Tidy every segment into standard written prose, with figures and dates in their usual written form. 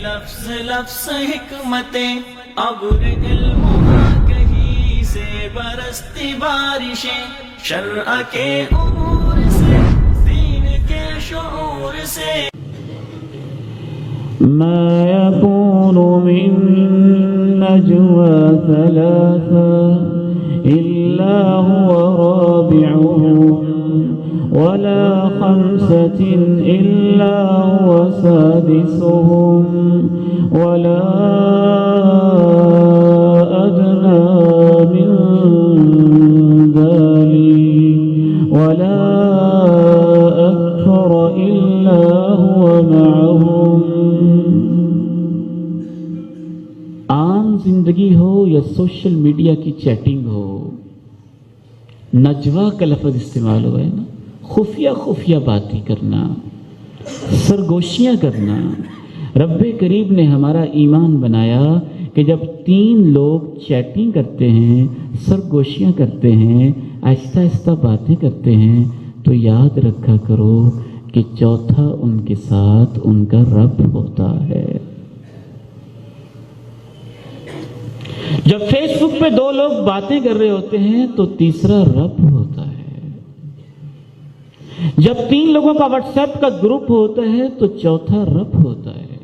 لفظ لفظ حکمتیں ابر علم کہیں سے برستی بارشیں شرع کے امور سے دین کے شعور سے ما يكون من نجوى ثلاثة إلا هو رابعهم ولا خمسة إلا هو سادسهم ولا أدنى من ذلك ولا أكثر إلا هو معهم. عام زندگی ہو یا سوشل میڈیا کی چیٹنگ ہو، نجوا کا لفظ استعمال ہوا ہے نا، خفیہ خفیہ باتیں کرنا، سرگوشیاں کرنا. رب کریم نے ہمارا ایمان بنایا کہ جب 3 لوگ چیٹنگ کرتے ہیں، سرگوشیاں کرتے ہیں، آہستہ آہستہ باتیں کرتے ہیں، تو یاد رکھا کرو کہ چوتھا ان کے ساتھ ان کا رب ہوتا ہے. جب فیس بک پہ 2 لوگ باتیں کر رہے ہوتے ہیں تو تیسرا رب ہوتا ہے. جب 3 لوگوں کا واٹس ایپ کا گروپ ہوتا ہے تو چوتھا رب ہوتا ہے.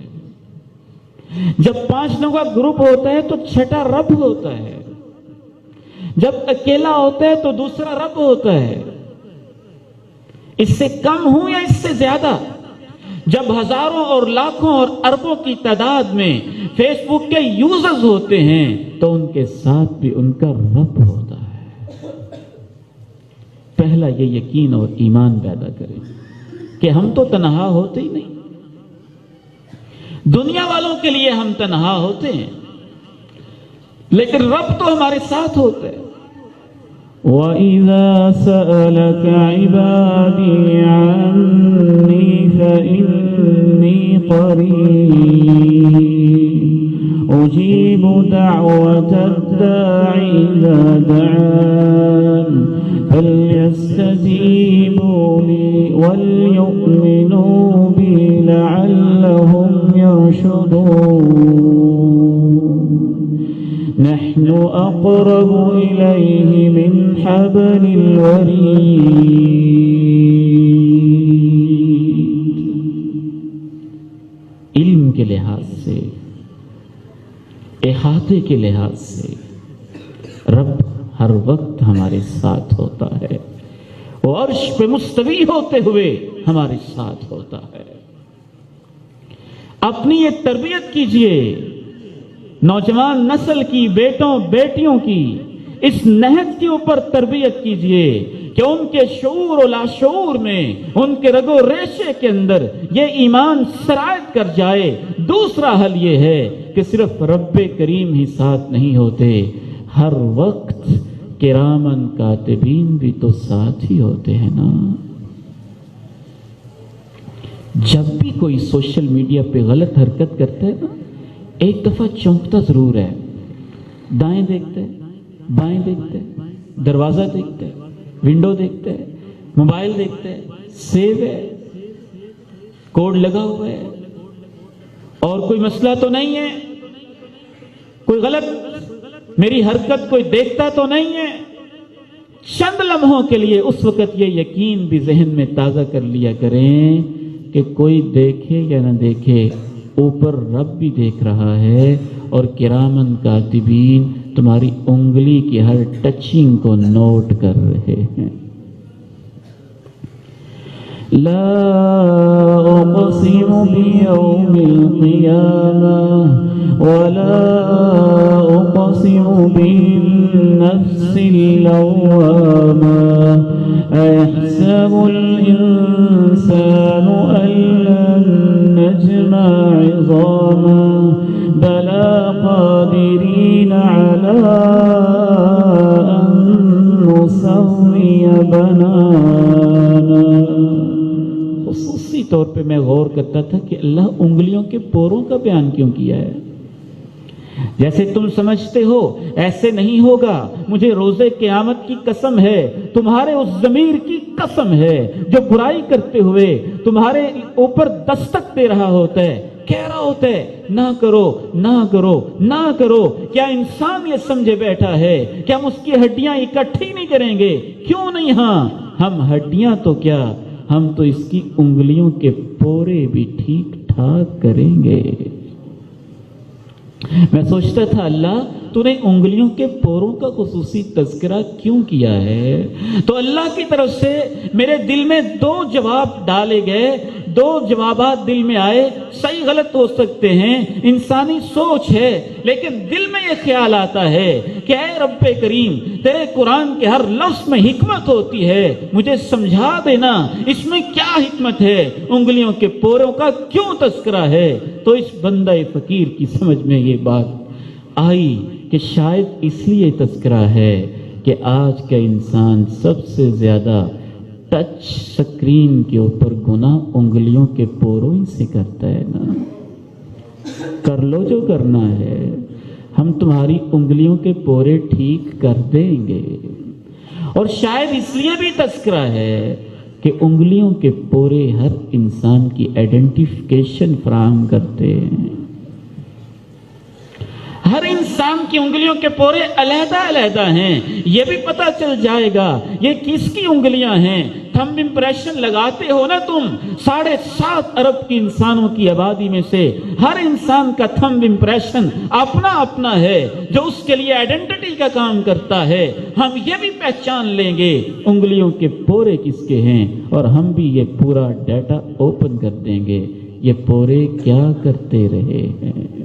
جب 5 لوگوں کا گروپ ہوتا ہے تو چھٹا رب ہوتا ہے. جب اکیلا ہوتا ہے تو دوسرا رب ہوتا ہے. اس سے کم ہوں یا اس سے زیادہ، جب ہزاروں اور لاکھوں اور اربوں کی تعداد میں فیس بک کے یوزرز ہوتے ہیں تو ان کے ساتھ بھی ان کا رب ہوتا ہے. پہلا یہ یقین اور ایمان پیدا کریں کہ ہم تو تنہا ہوتے ہی نہیں، دنیا والوں کے لیے ہم تنہا ہوتے ہیں، لیکن رب تو ہمارے ساتھ ہوتا ہے. وَإِذَا سَأَلَكَ عِبَادِي عَنِّي فَإِنِّي قَرِيبٌ أُجِيبُ دَعْوَةَ الدَّاعِ إِذَا دَعَانِ فَلْيَسْتَجِيبُوا لِي وَلْيُؤْمِنُوا بِي لَعَلَّهُمْ يَرْشُدُونَ. نحن أقرب إليه من حبل الوريد. علم کے لحاظ سے، احاطے کے لحاظ سے رب ہر وقت ہمارے ساتھ ہوتا ہے. وہ عرش پہ مستوی ہوتے ہوئے ہمارے ساتھ ہوتا ہے. اپنی یہ تربیت کیجئے، نوجوان نسل کی، بیٹوں بیٹیوں کی اس نہج کے اوپر تربیت کیجئے کہ ان کے شعور و لاشعور میں، ان کے رگ و ریشے کے اندر یہ ایمان سرایت کر جائے. دوسرا حل یہ ہے کہ صرف رب کریم ہی ساتھ نہیں ہوتے، ہر وقت کرامن کاتبین بھی تو ساتھ ہی ہوتے ہیں نا. جب بھی کوئی سوشل میڈیا پہ غلط حرکت کرتا ہے نا، ایک دفعہ چونکتا ضرور ہے. دائیں دیکھتا ہے، بائیں دیکھتا ہے، دروازہ دیکھتا ہے، ونڈو دیکھتا ہے، موبائل دیکھتا ہے، سیو ہے، کوڈ لگا ہوا ہے، اور کوئی مسئلہ تو نہیں ہے، کوئی غلط میری حرکت کوئی دیکھتا تو نہیں ہے. چند لمحوں کے لیے اس وقت یہ یقین بھی ذہن میں تازہ کر لیا کریں کہ کوئی دیکھے یا نہ دیکھے، اوپر رب بھی دیکھ رہا ہے، اور کرامن کاتبین تمہاری انگلی کی ہر ٹچنگ کو نوٹ کر رہے ہیں. لا اقسم بیوم القیامہ ولا اقسم بالنفس اللوامہ ایحسب الانسان ان لن نجمع عظاما بلا قادرین علی ان نسوی بنانا. خصوصی طور پہ میں غور کرتا تھا کہ اللہ انگلیوں کے پوروں کا بیان کیوں کیا ہے. جیسے تم سمجھتے ہو ایسے نہیں ہوگا. مجھے روزے قیامت کی قسم ہے, تمہارے اس ضمیر کی قسم ہے جو برائی کرتے ہوئے تمہارے اوپر دستک دے رہا ہوتا ہے, کہہ رہا ہوتا ہے نہ کرو نہ کرو نہ کرو. کیا انسان یہ سمجھے بیٹھا ہے کہ ہم اس کی ہڈیاں اکٹھی نہیں کریں گے؟ کیوں نہیں, ہاں ہم ہڈیاں تو کیا, ہم تو اس کی انگلیوں کے پورے بھی ٹھیک ٹھاک کریں گے. میں سوچتا تھا اللہ تو نے انگلیوں کے پوروں کا خصوصی تذکرہ کیوں کیا ہے؟ تو اللہ کی طرف سے میرے دل میں دو جواب ڈالے گئے, دو جوابات دل میں آئے. صحیح غلط ہو سکتے ہیں, انسانی سوچ ہے, لیکن دل میں یہ خیال آتا ہے کہ اے رب کریم تیرے قرآن کے ہر لفظ میں حکمت ہوتی ہے, مجھے سمجھا دینا اس میں کیا حکمت ہے, انگلیوں کے پوروں کا کیوں تذکرہ ہے. تو اس بندہ فقیر کی سمجھ میں یہ بات آئی کہ شاید اس لیے تذکرہ ہے کہ آج کا انسان سب سے زیادہ ٹچ سکرین کے اوپر گناہ انگلیوں کے پوروں ہی سے کرتا ہے نا. کر لو جو کرنا ہے, ہم تمہاری انگلیوں کے پورے ٹھیک کر دیں گے. اور شاید اس لیے بھی تذکرہ ہے کہ انگلیوں کے پورے ہر انسان کی آئیڈینٹیفیکیشن فراہم کرتے ہیں. ہر انسان کی انگلیوں کے پورے علیحدہ علیحدہ ہیں, یہ بھی پتہ چل جائے گا یہ کس کی انگلیاں ہیں. تھمب امپریشن لگاتے ہو نا تم, 7.5 ارب کی انسانوں کی آبادی میں سے ہر انسان کا تھمب امپریشن اپنا اپنا ہے جو اس کے لیے آئیڈینٹی کا کام کرتا ہے. ہم یہ بھی پہچان لیں گے انگلیوں کے پورے کس کے ہیں, اور ہم بھی یہ پورا ڈیٹا اوپن کر دیں گے یہ پورے کیا کرتے رہے ہیں.